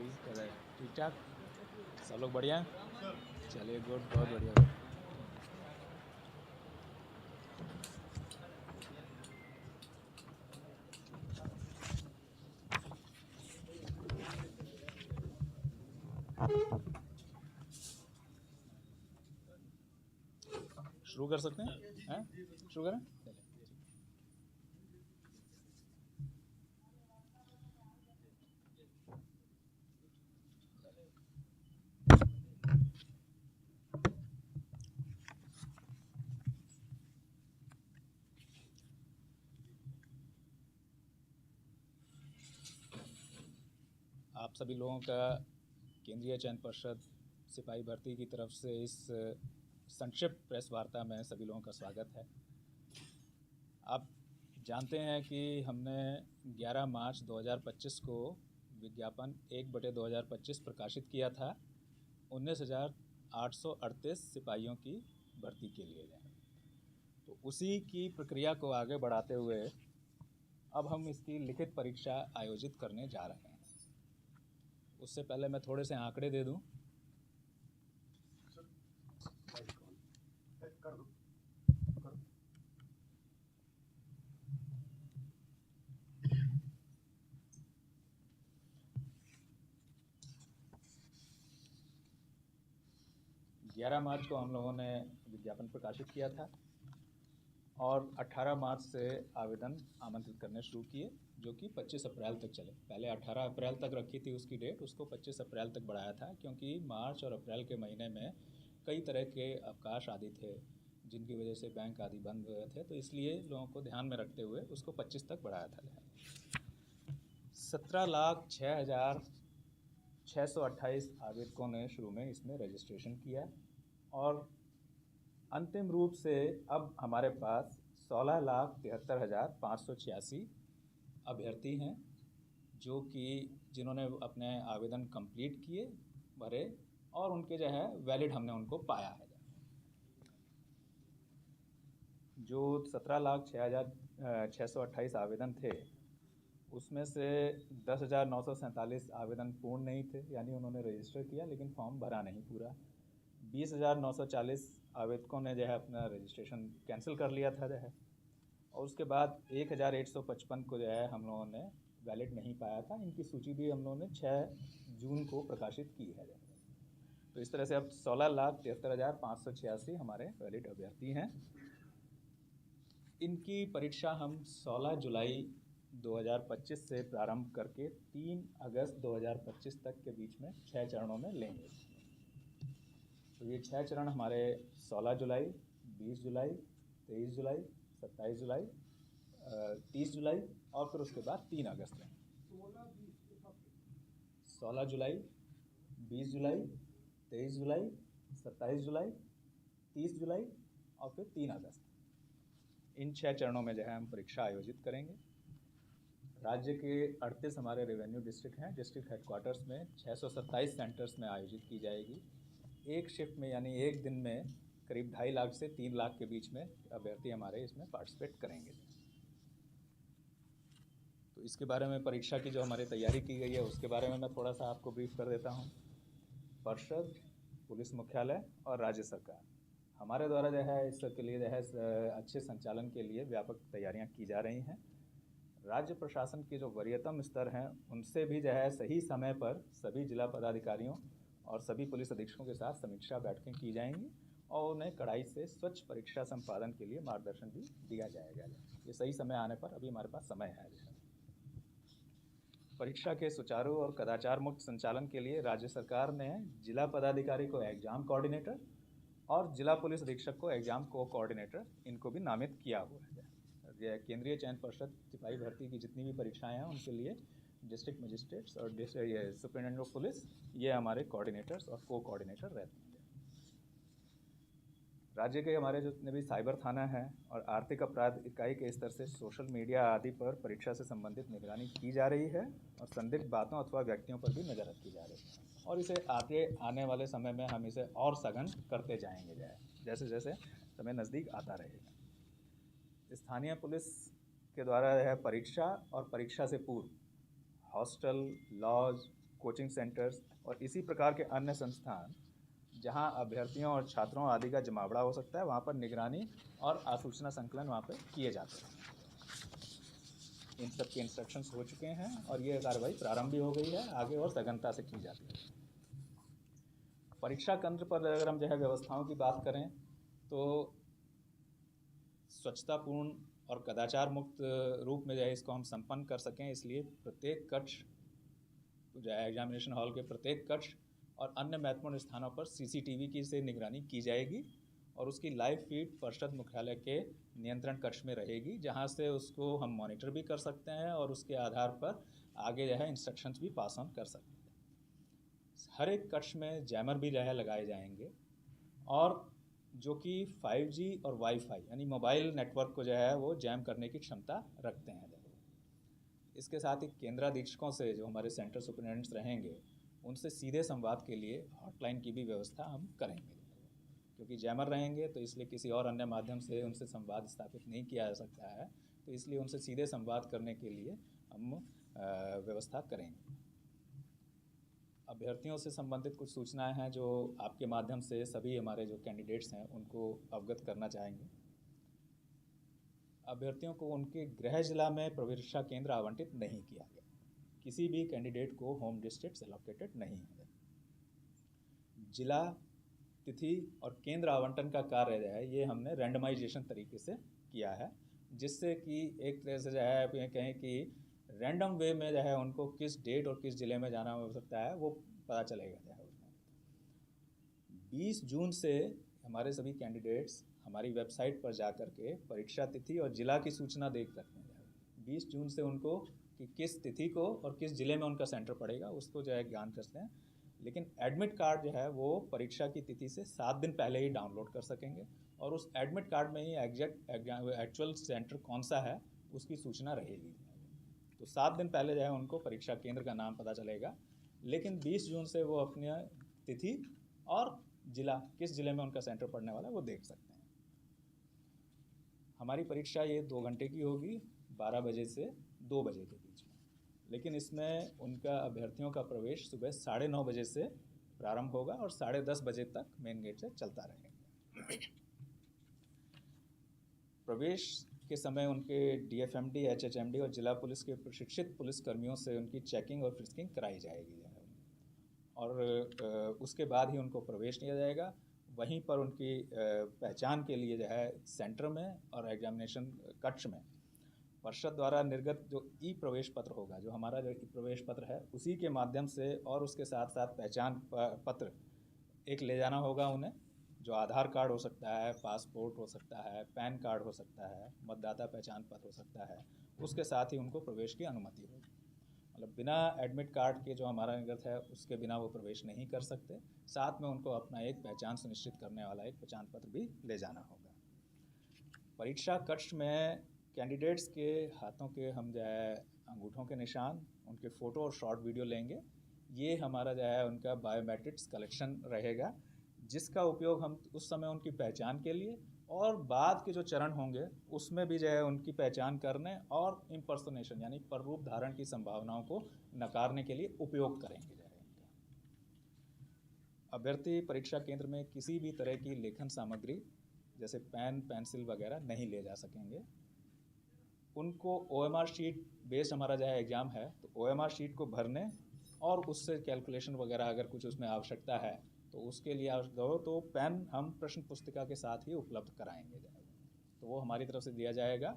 जी कैसा है? ठीक ठाक सब लोग बढ़िया हैं? चलिए गुड, बहुत बढ़िया। शुरू कर सकते हैं? शुरू करें? चलिए। आप सभी लोगों का केंद्रीय चयन पर्षद सिपाही भर्ती की तरफ से इस संक्षिप्त प्रेस वार्ता में सभी लोगों का स्वागत है। आप जानते हैं कि हमने 11 मार्च 2025 को विज्ञापन 1/2025 प्रकाशित किया था 19,838 सिपाहियों की भर्ती के लिए। तो उसी की प्रक्रिया को आगे बढ़ाते हुए अब हम इसकी लिखित परीक्षा आयोजित करने जा रहे हैं। उससे पहले मैं थोड़े से आंकड़े दे दूं। ग्यारह मार्च को हम लोगों ने विज्ञापन प्रकाशित किया था और 18 मार्च से आवेदन आमंत्रित करने शुरू किए, जो कि 25 अप्रैल तक चले। पहले 18 अप्रैल तक रखी थी उसकी डेट, उसको 25 अप्रैल तक बढ़ाया था क्योंकि मार्च और अप्रैल के महीने में कई तरह के अवकाश आदि थे जिनकी वजह से बैंक आदि बंद हुए थे, तो इसलिए लोगों को ध्यान में रखते हुए उसको 25 तक बढ़ाया था। 17,06,628 आवेदकों ने शुरू में इसमें रजिस्ट्रेशन किया और अंतिम रूप से अब हमारे पास 16,73,586 अभ्यर्थी हैं जो कि जिन्होंने अपने आवेदन कंप्लीट किए, भरे और उनके जो है वैलिड हमने उनको पाया है। जो 17,06,628 आवेदन थे उसमें से 10,947 आवेदन पूर्ण नहीं थे, यानी उन्होंने रजिस्टर किया लेकिन फॉर्म भरा नहीं पूरा। 20,940 आवेदकों ने जो है अपना रजिस्ट्रेशन कैंसिल कर लिया था जो है, और उसके बाद 1,855 को जो है हम लोगों ने वैलिड नहीं पाया था। इनकी सूची भी हम लोगों ने 6 जून को प्रकाशित की है। तो इस तरह से अब 16,73,586 हमारे वैलिड अभ्यर्थी हैं। इनकी परीक्षा हम 16 जुलाई 2025 से प्रारंभ करके 3 अगस्त 2025 तक के बीच में 6 चरणों में लेंगे। तो ये 6 चरण हमारे 16 जुलाई, 20 जुलाई, 23 जुलाई, 27 जुलाई, 30 जुलाई और फिर उसके बाद 3 अगस्त में। 16 जुलाई, 20 जुलाई, 23 जुलाई, 27 जुलाई, 30 जुलाई और फिर 3 अगस्त। इन 6 चरणों में जो है हम परीक्षा आयोजित करेंगे। राज्य के 38 हमारे रेवेन्यू डिस्ट्रिक्ट हैं। डिस्ट्रिक्ट हेडक्वार्टर्स में 627 सेंटर्स में आयोजित की जाएगी। एक शिफ्ट में यानी एक दिन में करीब 2.5 लाख से 3 लाख के बीच में अभ्यर्थी हमारे इसमें पार्टिसिपेट करेंगे। तो इसके बारे में परीक्षा की जो हमारी तैयारी की गई है उसके बारे में मैं थोड़ा सा आपको ब्रीफ कर देता हूँ। पर्षद, पुलिस मुख्यालय और राज्य सरकार हमारे द्वारा जो है इसके लिए जो है अच्छे संचालन के लिए व्यापक तैयारियां की जा रही हैं। राज्य प्रशासन के जो वरीयतम स्तर हैं उनसे भी जो है सही समय पर सभी जिला पदाधिकारियों और सभी पुलिस अधीक्षकों के साथ समीक्षा बैठकें की जाएंगी और उन्हें कड़ाई से स्वच्छ परीक्षा संपादन के लिए मार्गदर्शन भी दिया जाएगा। ये सही समय आने पर अभी हमारे पास समय है। परीक्षा के सुचारू और कदाचार मुक्त संचालन के लिए राज्य सरकार ने जिला पदाधिकारी को एग्जाम कोऑर्डिनेटर और जिला पुलिस अधीक्षक को एग्जाम कोऑर्डिनेटर इनको भी नामित किया हुआ है। केंद्रीय चयन पर्षद सिपाही भर्ती की जितनी भी परीक्षाएं हैं उनके लिए डिस्ट्रिक्ट मजिस्ट्रेट्स और सुपरिटेंडेंट ऑफ पुलिस ये हमारे कोऑर्डिनेटर्स और को कोऑर्डिनेटर रहते हैं। राज्य के हमारे जितने भी साइबर थाना है और आर्थिक अपराध इकाई के स्तर से सोशल मीडिया आदि पर परीक्षा से संबंधित निगरानी की जा रही है और संदिग्ध बातों अथवा व्यक्तियों पर भी नजर रखी जा रही है और इसे आगे आने वाले समय में हम इसे और सघन करते जाएंगे जैसे जैसे समय नज़दीक आता रहेगा। स्थानीय पुलिस के द्वारा है परीक्षा और परीक्षा से पूर्व हॉस्टल, लॉज, कोचिंग सेंटर्स और इसी प्रकार के अन्य संस्थान जहां अभ्यर्थियों और छात्रों आदि का जमावड़ा हो सकता है, वहां पर निगरानी और आसूचना संकलन वहां पर किए जाते हैं। इन सब के इंस्ट्रक्शंस हो चुके हैं और ये कार्रवाई प्रारंभ भी हो गई है, आगे और सघनता से की जाती है। परीक्षा केंद्र पर अगर हम व्यवस्थाओं की बात करें तो स्वच्छतापूर्ण और कदाचार मुक्त रूप में इसको हम संपन्न कर सकें, इसलिए प्रत्येक कक्ष एग्जामिनेशन हॉल के प्रत्येक कक्ष और अन्य महत्वपूर्ण स्थानों पर सीसीटीवी की से निगरानी की जाएगी और उसकी लाइव फीड परिषद मुख्यालय के नियंत्रण कक्ष में रहेगी, जहां से उसको हम मॉनिटर भी कर सकते हैं और उसके आधार पर आगे इंस्ट्रक्शंस भी पास ऑन कर सकते हैं। हर एक कक्ष में जैमर भी लगाए जाएंगे और जो कि 5G और वाईफाई यानी मोबाइल नेटवर्क को वो जैम करने की क्षमता रखते हैं। इसके साथ ही केंद्राधीक्षकों से जो हमारे सेंटर सुपरिटेंडेंट्स रहेंगे उनसे सीधे संवाद के लिए हॉटलाइन की भी व्यवस्था हम करेंगे, क्योंकि जैमर रहेंगे तो इसलिए किसी और अन्य माध्यम से उनसे संवाद स्थापित नहीं किया जा सकता है, तो इसलिए उनसे सीधे संवाद करने के लिए हम व्यवस्था करेंगे। अभ्यर्थियों से संबंधित कुछ सूचनाएं हैं जो आपके माध्यम से सभी हमारे जो कैंडिडेट्स हैं उनको अवगत करना चाहेंगे। अभ्यर्थियों को उनके गृह जिला में परीक्षा केंद्र आवंटित नहीं किया गया। किसी भी कैंडिडेट को होम डिस्ट्रिक्ट एलोकेटेड नहीं है। जिला, तिथि और केंद्र आवंटन का कार्य ये हमने रैंडमाइजेशन तरीके से किया है, जिससे कि एक तरह से कहें कि रैंडम वे में उनको किस डेट और किस ज़िले में जाना हो सकता है वो पता चलेगा। 20 जून से हमारे सभी कैंडिडेट्स हमारी वेबसाइट पर जा कर के परीक्षा तिथि और ज़िला की सूचना देख सकते हैं। 20 जून से उनको कि किस तिथि को और किस ज़िले में उनका सेंटर पड़ेगा उसको ज्ञान करते हैं। लेकिन एडमिट कार्ड वो परीक्षा की तिथि से 7 दिन पहले ही डाउनलोड कर सकेंगे और उस एडमिट कार्ड में ही एक्चुअल सेंटर कौन सा है उसकी सूचना रहेगी। तो 7 दिन पहले उनको परीक्षा केंद्र का नाम पता चलेगा, लेकिन 20 जून से वो अपनी तिथि और जिला, किस ज़िले में उनका सेंटर पड़ने वाला है वो देख सकते हैं। हमारी परीक्षा ये 2 घंटे की होगी, 12 बजे से 2 बजे के बीच में, लेकिन इसमें उनका अभ्यर्थियों का प्रवेश सुबह 9:30 बजे से प्रारंभ होगा और 10:30 बजे तक मेन गेट से चलता रहेगा। प्रवेश के समय उनके DFMD, HHMD और जिला पुलिस के प्रशिक्षित पुलिस कर्मियों से उनकी चेकिंग और फ्रिस्किंग कराई जाएगी और उसके बाद ही उनको प्रवेश दिया जाएगा। वहीं पर उनकी पहचान के लिए सेंटर में और एग्जामिनेशन कक्ष में परिषद द्वारा निर्गत जो ई प्रवेश पत्र होगा, जो हमारा जो ई प्रवेश पत्र है उसी के माध्यम से और उसके साथ साथ पहचान पत्र एक ले जाना होगा उन्हें, जो आधार कार्ड हो सकता है, पासपोर्ट हो सकता है, पैन कार्ड हो सकता है, मतदाता पहचान पत्र हो सकता है। उसके साथ ही उनको प्रवेश की अनुमति होगी। मतलब बिना एडमिट कार्ड के जो हमारा निर्गत है उसके बिना वो प्रवेश नहीं कर सकते। साथ में उनको अपना एक पहचान सुनिश्चित करने वाला एक पहचान पत्र भी ले जाना होगा। परीक्षा कक्ष में कैंडिडेट्स के हाथों के हम अंगूठों के निशान, उनके फ़ोटो और शॉर्ट वीडियो लेंगे। ये हमारा उनका बायोमेट्रिक्स कलेक्शन रहेगा, जिसका उपयोग हम उस समय उनकी पहचान के लिए और बाद के जो चरण होंगे उसमें भी उनकी पहचान करने और इम्पर्सोनेशन यानी प्ररूप धारण की संभावनाओं को नकारने के लिए उपयोग करेंगे। अभ्यर्थी परीक्षा केंद्र में किसी भी तरह की लेखन सामग्री जैसे पेन, पेंसिल वगैरह नहीं ले जा सकेंगे। उनको OMR शीट बेस्ड हमारा एग्ज़ाम है, तो OMR शीट को भरने और उससे कैलकुलेशन वगैरह अगर कुछ उसमें आवश्यकता है तो उसके लिए तो पेन हम प्रश्न पुस्तिका के साथ ही उपलब्ध कराएंगे, तो वो हमारी तरफ से दिया जाएगा।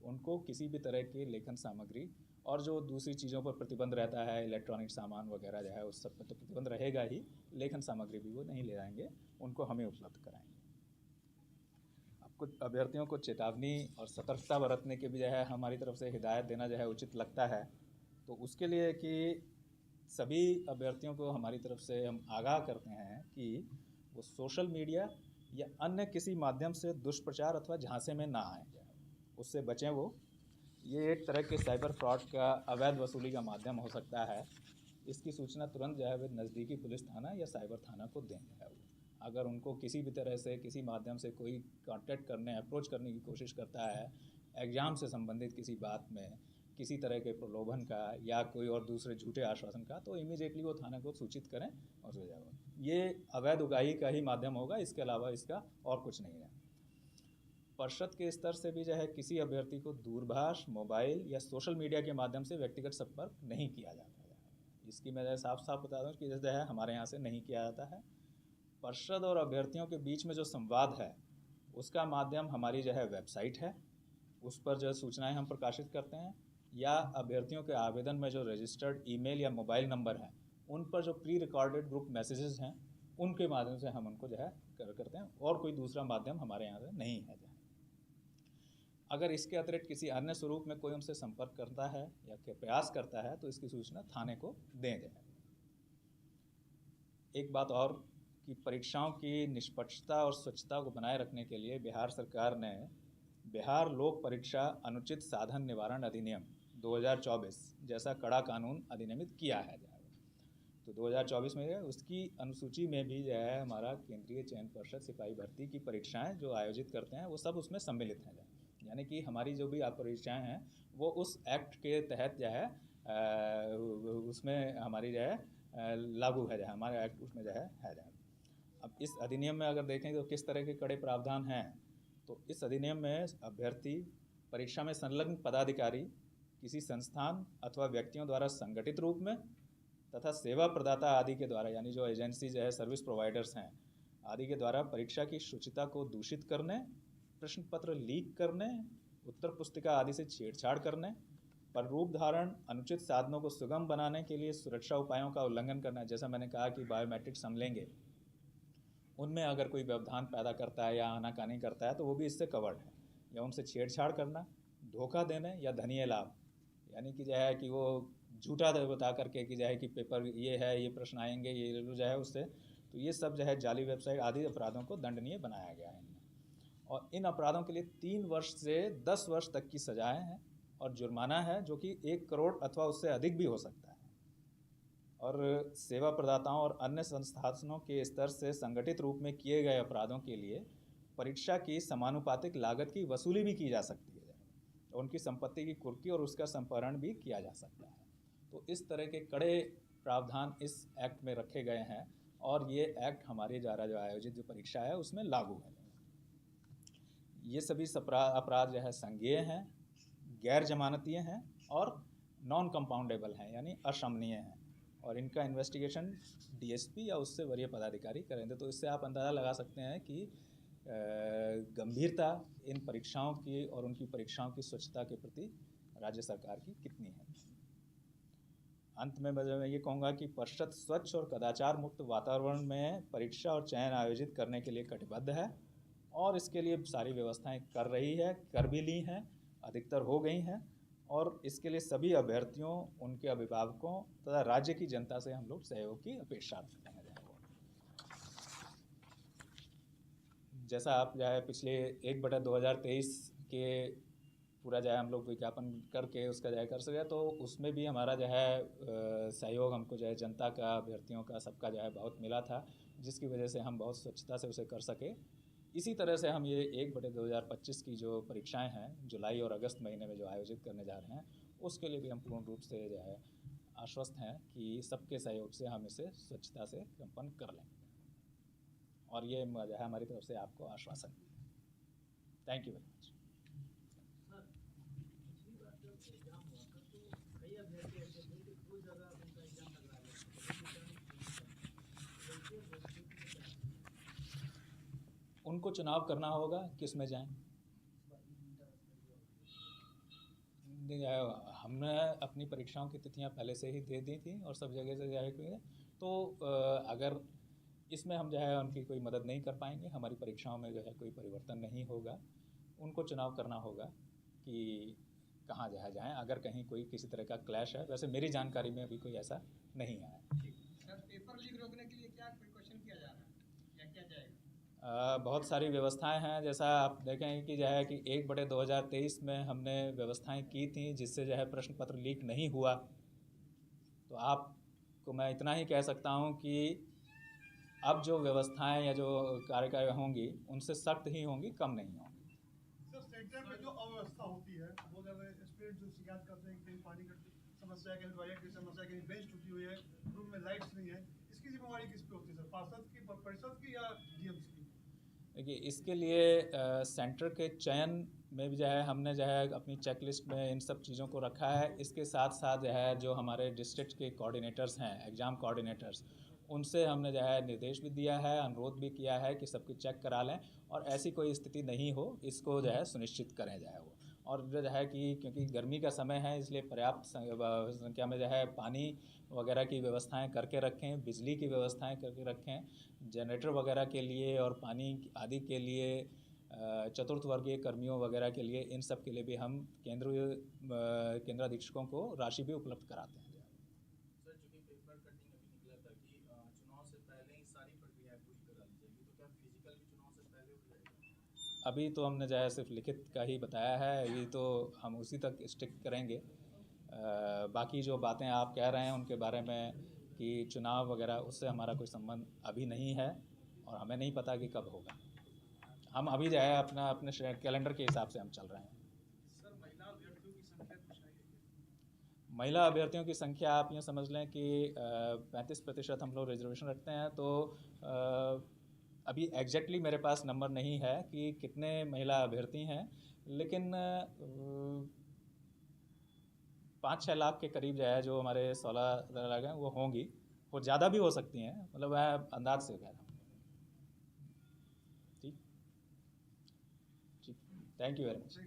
उनको किसी भी तरह की लेखन सामग्री और जो दूसरी चीज़ों पर प्रतिबंध रहता है, इलेक्ट्रॉनिक सामान वगैरह उस सब पर तो प्रतिबंध रहेगा ही, लेखन सामग्री भी वो नहीं ले जाएंगे, उनको हमें उपलब्ध कराएंगे। आपको अभ्यर्थियों को चेतावनी और सतर्कता बरतने के भी हमारी तरफ से हिदायत देना उचित लगता है। तो उसके लिए कि सभी अभ्यर्थियों को हमारी तरफ से हम आगाह करते हैं कि वो सोशल मीडिया या अन्य किसी माध्यम से दुष्प्रचार अथवा झांसे में ना आए, उससे बचें। वो ये एक तरह के साइबर फ्रॉड का अवैध वसूली का माध्यम हो सकता है। इसकी सूचना तुरंत वे नज़दीकी पुलिस थाना या साइबर थाना को दें। अगर उनको किसी भी तरह से किसी माध्यम से कोई कांटेक्ट करने, अप्रोच करने की कोशिश करता है एग्ज़ाम से संबंधित किसी बात में किसी तरह के प्रलोभन का या कोई और दूसरे झूठे आश्वासन का, तो इमीडिएटली वो थाने को सूचित करें और हो जाएगा। ये अवैध उगाही का ही माध्यम होगा, इसके अलावा इसका और कुछ नहीं है। पर्षद के स्तर से भी जो है किसी अभ्यर्थी को दूरभाष, मोबाइल या सोशल मीडिया के माध्यम से व्यक्तिगत संपर्क नहीं किया जाता है। इसकी मैं साफ साफ बता दूँ कि जो है हमारे यहाँ से नहीं किया जाता है। पर्षद और अभ्यर्थियों के बीच में जो संवाद है उसका माध्यम हमारी जो है वेबसाइट है, उस पर जो सूचनाएं हम प्रकाशित करते हैं, या अभ्यर्थियों के आवेदन में जो रजिस्टर्ड ईमेल या मोबाइल नंबर हैं उन पर जो प्री रिकॉर्डेड ग्रुप मैसेजेस हैं उनके माध्यम से हम उनको जो है करते हैं, और कोई दूसरा माध्यम हमारे यहाँ से नहीं है। अगर इसके अतिरिक्त किसी अन्य स्वरूप में कोई उनसे संपर्क करता है या प्रयास करता है तो इसकी सूचना थाने को दें जाए। एक बात और कि परीक्षाओं की निष्पक्षता और स्वच्छता को बनाए रखने के लिए बिहार सरकार ने बिहार लोक परीक्षा अनुचित साधन निवारण अधिनियम 2024 जैसा कड़ा कानून अधिनियमित किया है। तो 2024 में उसकी अनुसूची में भी जो है हमारा केंद्रीय चयन पर्षद सिपाही भर्ती की परीक्षाएं जो आयोजित करते हैं वो सब उसमें सम्मिलित हैं। यानी कि हमारी जो भी परीक्षाएं हैं वो उस एक्ट के तहत जो है उसमें हमारी जो है लागू है, जो है हमारे एक्ट उसमें जो है जो। अब इस अधिनियम में अगर देखें तो किस तरह के कड़े प्रावधान हैं, तो इस अधिनियम में अभ्यर्थी, परीक्षा में संलग्न पदाधिकारी, किसी संस्थान अथवा व्यक्तियों द्वारा संगठित रूप में तथा सेवा प्रदाता आदि के द्वारा, यानी जो एजेंसी जो है सर्विस प्रोवाइडर्स हैं आदि के द्वारा परीक्षा की शुचिता को दूषित करने, प्रश्न पत्र लीक करने, उत्तर पुस्तिका आदि से छेड़छाड़ करने, पर रूप धारण, अनुचित साधनों को सुगम बनाने के लिए सुरक्षा उपायों का उल्लंघन करना। जैसा मैंने कहा कि बायोमेट्रिक्स हम लेंगे, उनमें अगर कोई व्यवधान पैदा करता है या आनाकानी करता है तो वो भी इससे कवर्ड है। या उनसे छेड़छाड़ करना, धोखा देने या धनीय लाभ, यानी कि जो है कि वो झूठा बता करके कि जो है कि पेपर ये है, ये प्रश्न आएंगे, ये जो है उससे, तो ये सब जो है जाली वेबसाइट आदि अपराधों को दंडनीय बनाया गया है। और इन अपराधों के लिए 3 वर्ष से 10 वर्ष तक की सजाएं हैं और जुर्माना है जो कि 1 करोड़ अथवा उससे अधिक भी हो सकता है। और सेवा प्रदाताओं और अन्य संस्थानों के स्तर से संगठित रूप में किए गए अपराधों के लिए परीक्षा की समानुपातिक लागत की वसूली भी की जा सकती है, उनकी संपत्ति की कुर्की और उसका संपहरण भी किया जा सकता है। तो इस तरह के कड़े प्रावधान इस एक्ट में रखे गए हैं और ये एक्ट हमारे द्वारा जो आयोजित जो परीक्षा है उसमें लागू है। ये सभी अपराध जो है संज्ञेय हैं, गैर जमानतीय हैं और नॉन कंपाउंडेबल हैं, यानी अशमनीय हैं, और इनका इन्वेस्टिगेशन डीएसपी या उससे वरीय पदाधिकारी करेंगे। तो इससे आप अंदाज़ा लगा सकते हैं कि गंभीरता इन परीक्षाओं की और उनकी परीक्षाओं की स्वच्छता के प्रति राज्य सरकार की कितनी है। अंत में मैं ये कहूँगा कि पर्षद स्वच्छ और कदाचार मुक्त वातावरण में परीक्षा और चयन आयोजित करने के लिए कटिबद्ध है और इसके लिए सारी व्यवस्थाएं कर रही है, कर भी ली हैं, अधिकतर हो गई हैं, और इसके लिए सभी अभ्यर्थियों, उनके अभिभावकों तथा राज्य की जनता से हम लोग सहयोग की अपेक्षा रखते हैं। जैसा आप जो है पिछले 1/2023 के पूरा जो है हम लोग विज्ञापन करके उसका जो है कर सके, तो उसमें भी हमारा जो है सहयोग हमको जो है जनता का, अभ्यर्थियों का, सबका जो है बहुत मिला था, जिसकी वजह से हम बहुत स्वच्छता से उसे कर सके। इसी तरह से हम ये 1/2025 की जो परीक्षाएं हैं जुलाई और अगस्त महीने में जो आयोजित करने जा रहे हैं, उसके लिए भी हम पूर्ण रूप से जो है आश्वस्त हैं कि सबके सहयोग से हम इसे स्वच्छता से संपन्न कर लेंगे, और ये जो है हमारी तरफ से आपको आश्वासन है। Thank you very much. उनको चुनाव करना होगा किस में जाएं। हमने अपनी परीक्षाओं की तिथियां पहले से ही दे दी थी और सब जगह से जाए, तो अगर इसमें हम जो है उनकी कोई मदद नहीं कर पाएंगे, हमारी परीक्षाओं में जो है कोई परिवर्तन नहीं होगा, उनको चुनाव करना होगा कि कहाँ जो है जाएँ, अगर कहीं कोई किसी तरह का क्लैश है। वैसे मेरी जानकारी में अभी कोई ऐसा नहीं आया। सर, पेपर लीक रोकने के लिए क्या प्रिकॉशन किया जा रहा है या क्या जाएगा? बहुत सारी व्यवस्थाएं हैं। जैसा आप देखें कि जो है कि 1/2023 में हमने व्यवस्थाएं की थी जिससे जो है प्रश्न पत्र लीक नहीं हुआ। तो आपको मैं इतना ही कह सकता हूं कि अब जो व्यवस्थाएं या जो कार्यवाही होंगी उनसे सख्त ही होंगी, कम नहीं होंगी। सर, सेंटर में जो अव्यवस्था होती है वो स्टूडेंट जो शिकायत करते हैं कि कहीं पानी की समस्या है, कहीं टॉयलेट की समस्या है, कहीं बेंच टूटी हुई है, रूम में लाइट्स नहीं है, इसकी जिम्मेवारी किस पे होती है सर, पार्षद की, परिषद की या डीएम की? देखिए, इसके लिए सेंटर के चयन में भी जो है हमने जो है अपनी चेक लिस्ट में इन सब चीज़ों को रखा है। इसके साथ साथ जो है जो हमारे डिस्ट्रिक्ट के कोऑर्डिनेटर्स हैं, एग्ज़ाम कोऑर्डिनेटर्स, उनसे हमने जो है निर्देश भी दिया है, अनुरोध भी किया है कि सबकी चेक करा लें और ऐसी कोई स्थिति नहीं हो, इसको जो है सुनिश्चित करें जाए वो। और जो है कि क्योंकि गर्मी का समय है, इसलिए पर्याप्त संख्या में जो है पानी वगैरह की व्यवस्थाएं करके रखें, बिजली की व्यवस्थाएं करके रखें, जनरेटर वगैरह के लिए और पानी आदि के लिए, चतुर्थ वर्गीय कर्मियों वगैरह के लिए, इन सब के लिए भी हम केंद्राधीक्षकों को राशि भी उपलब्ध कराते हैं। सर, चूंकि पेपर कटिंग अभी निकला था कि चुनाव से पहले ही सारी प्रक्रिया पूरी करा ली जाएगी, तो क्या फिजिकल भी चुनाव से पहले हो जाएगा? अभी तो हमने जो है सिर्फ लिखित का ही बताया है, अभी तो हम उसी तक स्टिक करेंगे। बाकी जो बातें आप कह रहे हैं उनके बारे में कि चुनाव वगैरह, उससे हमारा कोई संबंध अभी नहीं है और हमें नहीं पता कि कब होगा। हम अभी जो है अपने कैलेंडर के हिसाब से हम चल रहे हैं। सर, महिला अभ्यर्थियों की संख्या कुछ आई है? महिला अभ्यर्थियों की संख्या आप यूँ समझ लें कि 35% हम लोग रिजर्वेशन रखते हैं, तो अभी एग्जैक्टली मेरे पास नंबर नहीं है कि कितने महिला अभ्यर्थी हैं, लेकिन 5-6 लाख के करीब जो है, जो हमारे 16 लाख हैं वो होंगी, वो ज़्यादा भी हो सकती हैं, मतलब मैं अंदाज से कह रहा हूँ। ठीक, थैंक यू वेरी मच।